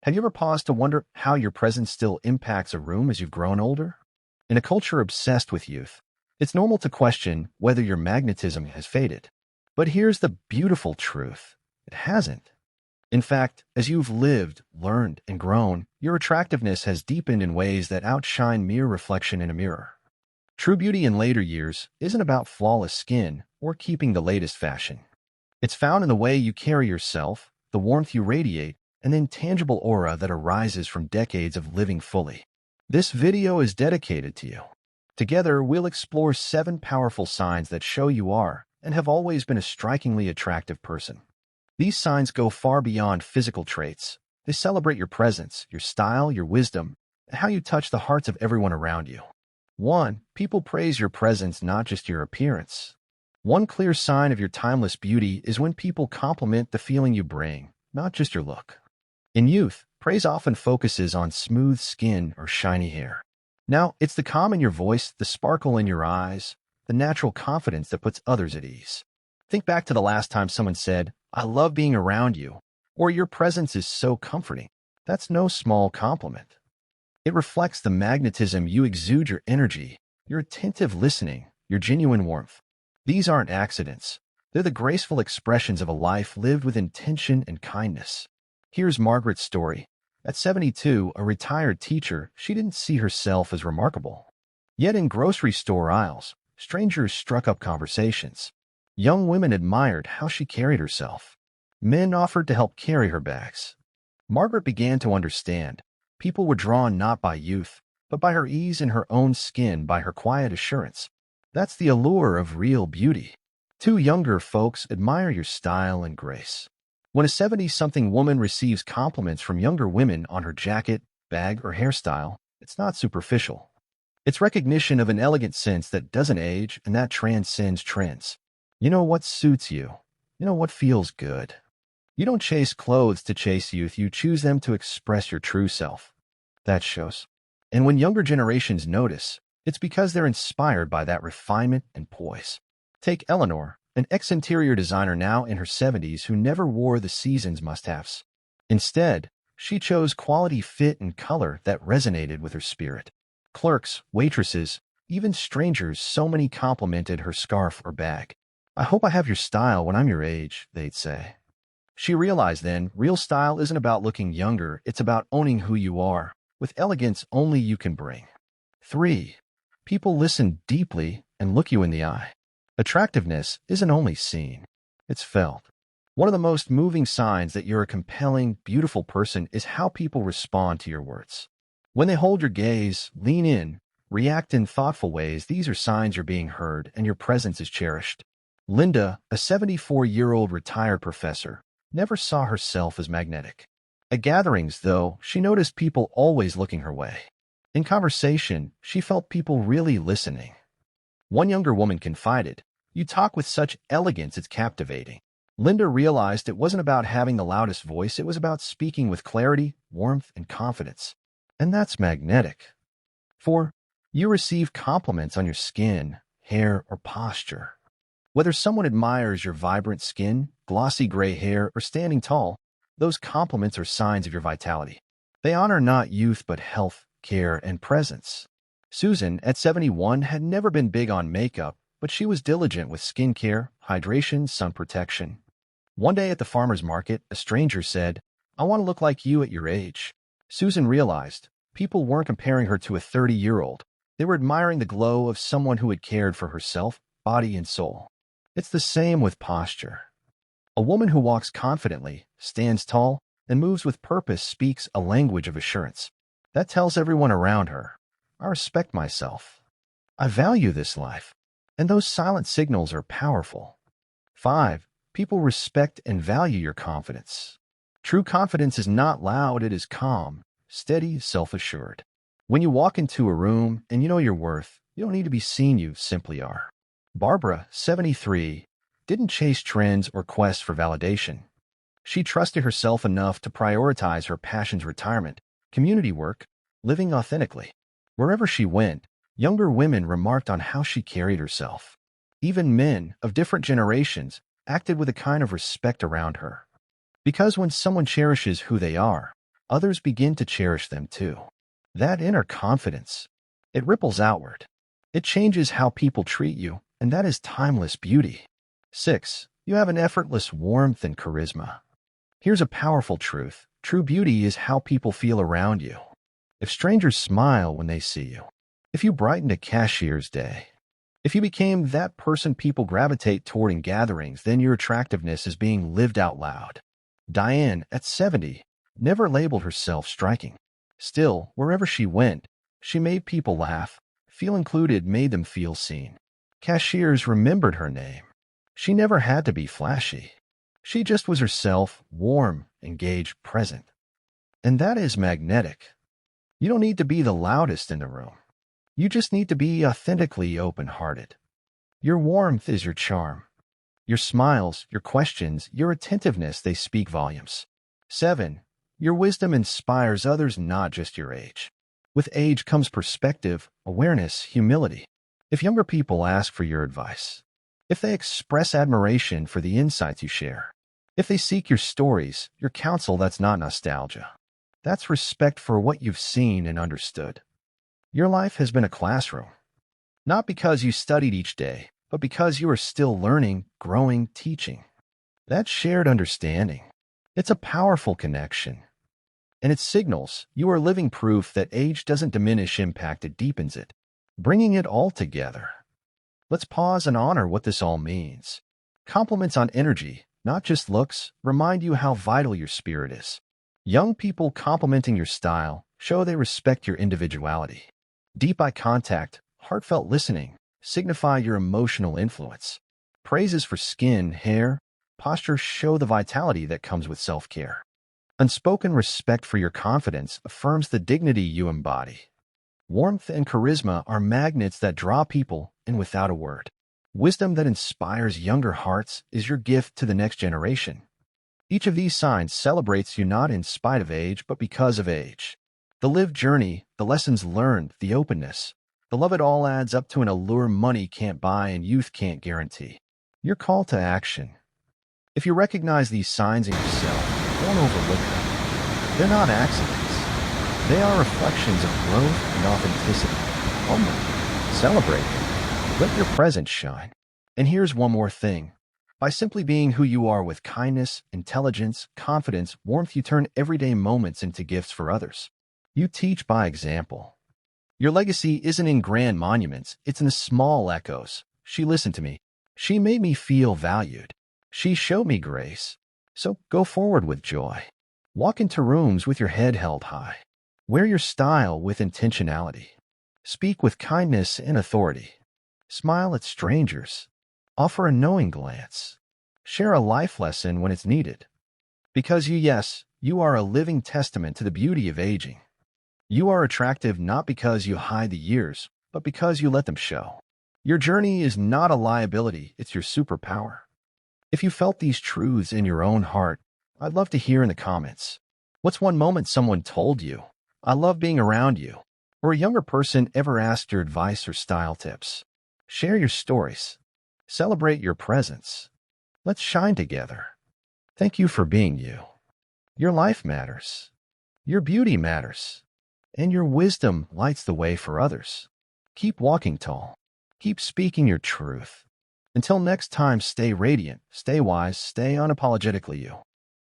Have you ever paused to wonder how your presence still impacts a room as you've grown older? In a culture obsessed with youth, it's normal to question whether your magnetism has faded. But here's the beautiful truth. It hasn't. In fact, as you've lived, learned, and grown, your attractiveness has deepened in ways that outshine mere reflection in a mirror. True beauty in later years isn't about flawless skin or keeping the latest fashion. It's found in the way you carry yourself, the warmth you radiate, and the intangible aura that arises from decades of living fully. This video is dedicated to you. Together, we'll explore 7 powerful signs that show you are and have always been a strikingly attractive person. These signs go far beyond physical traits. They celebrate your presence, your style, your wisdom, and how you touch the hearts of everyone around you. 1. People praise your presence, not just your appearance. One clear sign of your timeless beauty is when people compliment the feeling you bring, not just your look. In youth, praise often focuses on smooth skin or shiny hair. Now, it's the calm in your voice, the sparkle in your eyes, the natural confidence that puts others at ease. Think back to the last time someone said, "I love being around you," or "Your presence is so comforting." That's no small compliment. It reflects the magnetism you exude, your energy, your attentive listening, your genuine warmth. These aren't accidents. They're the graceful expressions of a life lived with intention and kindness. Here's Margaret's story. At 72, a retired teacher, she didn't see herself as remarkable. Yet in grocery store aisles, strangers struck up conversations. Young women admired how she carried herself. Men offered to help carry her bags. Margaret began to understand. People were drawn not by youth, but by her ease in her own skin, by her quiet assurance. That's the allure of real beauty. 2 younger folks admire your style and grace. When a 70-something woman receives compliments from younger women on her jacket, bag, or hairstyle, it's not superficial. It's recognition of an elegant sense that doesn't age and that transcends trends. You know what suits you. You know what feels good. You don't chase clothes to chase youth, you choose them to express your true self. That shows. And when younger generations notice, it's because they're inspired by that refinement and poise. Take Eleanor, an ex-interior designer now in her 70s who never wore the season's must-haves. Instead, she chose quality fit and color that resonated with her spirit. Clerks, waitresses, even strangers, so many complimented her scarf or bag. "I hope I have your style when I'm your age," they'd say. She realized then, real style isn't about looking younger, it's about owning who you are, with elegance only you can bring. 3. People listen deeply and look you in the eye. Attractiveness isn't only seen, it's felt. One of the most moving signs that you're a compelling, beautiful person is how people respond to your words. When they hold your gaze, lean in, react in thoughtful ways, these are signs you're being heard and your presence is cherished. Linda, a 74-year-old retired professor, never saw herself as magnetic. At gatherings, though, she noticed people always looking her way. In conversation, she felt people really listening. One younger woman confided, "You talk with such elegance, it's captivating." Linda realized it wasn't about having the loudest voice, it was about speaking with clarity, warmth, and confidence. And that's magnetic. 4. You receive compliments on your skin, hair, or posture. Whether someone admires your vibrant skin, glossy gray hair, or standing tall, those compliments are signs of your vitality. They honor not youth but health, care, and presence. Susan, at 71, had never been big on makeup, but she was diligent with skincare, hydration, sun protection. One day at the farmer's market, a stranger said, "I want to look like you at your age." Susan realized people weren't comparing her to a 30-year-old. They were admiring the glow of someone who had cared for herself, body, and soul. It's the same with posture. A woman who walks confidently, stands tall, and moves with purpose speaks a language of assurance. That tells everyone around her, "I respect myself. I value this life." And those silent signals are powerful. 5. People respect and value your confidence. True confidence is not loud, it is calm, steady, self-assured. When you walk into a room and you know your worth, you don't need to be seen, you simply are. Barbara, 73, didn't chase trends or quest for validation. She trusted herself enough to prioritize her passion's retirement, community work, living authentically. Wherever she went, younger women remarked on how she carried herself. Even men of different generations acted with a kind of respect around her. Because when someone cherishes who they are, others begin to cherish them too. That inner confidence, it ripples outward. It changes how people treat you, and that is timeless beauty. 6. You have an effortless warmth and charisma. Here's a powerful truth. True beauty is how people feel around you. If strangers smile when they see you, if you brightened a cashier's day, if you became that person people gravitate toward in gatherings, then your attractiveness is being lived out loud. Diane, at 70, never labeled herself striking. Still, wherever she went, she made people laugh, feel included, made them feel seen. Cashiers remembered her name. She never had to be flashy. She just was herself, warm, engaged, present. And that is magnetic. You don't need to be the loudest in the room. You just need to be authentically open-hearted. Your warmth is your charm. Your smiles, your questions, your attentiveness, they speak volumes. 7. Your wisdom inspires others, not just your age. With age comes perspective, awareness, humility. If younger people ask for your advice, if they express admiration for the insights you share, if they seek your stories, your counsel, that's not nostalgia. That's respect for what you've seen and understood. Your life has been a classroom, not because you studied each day, but because you are still learning, growing, teaching. That shared understanding, it's a powerful connection. And it signals you are living proof that age doesn't diminish impact, it deepens it, bringing it all together. Let's pause and honor what this all means. Compliments on energy, not just looks, remind you how vital your spirit is. Young people complimenting your style show they respect your individuality. Deep eye contact, heartfelt listening, signify your emotional influence. Praises for skin, hair, posture show the vitality that comes with self-care. Unspoken respect for your confidence affirms the dignity you embody. Warmth and charisma are magnets that draw people in without a word. Wisdom that inspires younger hearts is your gift to the next generation. Each of these signs celebrates you not in spite of age, but because of age. The lived journey, the lessons learned, the openness, the love, it all adds up to an allure money can't buy and youth can't guarantee. Your call to action. If you recognize these signs in yourself, don't overlook them. They're not accidents. They are reflections of growth and authenticity. Own them. Celebrate them. Let your presence shine. And here's one more thing. By simply being who you are with kindness, intelligence, confidence, warmth, you turn everyday moments into gifts for others. You teach by example. Your legacy isn't in grand monuments, it's in the small echoes. She listened to me. She made me feel valued. She showed me grace. So go forward with joy. Walk into rooms with your head held high. Wear your style with intentionality. Speak with kindness and authority. Smile at strangers. Offer a knowing glance. Share a life lesson when it's needed. Because you are a living testament to the beauty of aging. You are attractive not because you hide the years, but because you let them show. Your journey is not a liability, it's your superpower. If you felt these truths in your own heart, I'd love to hear in the comments. What's one moment someone told you, "I love being around you," or a younger person ever asked your advice or style tips? Share your stories. Celebrate your presence. Let's shine together. Thank you for being you. Your life matters. Your beauty matters. And your wisdom lights the way for others. Keep walking tall. Keep speaking your truth. Until next time, stay radiant, stay wise, stay unapologetically you.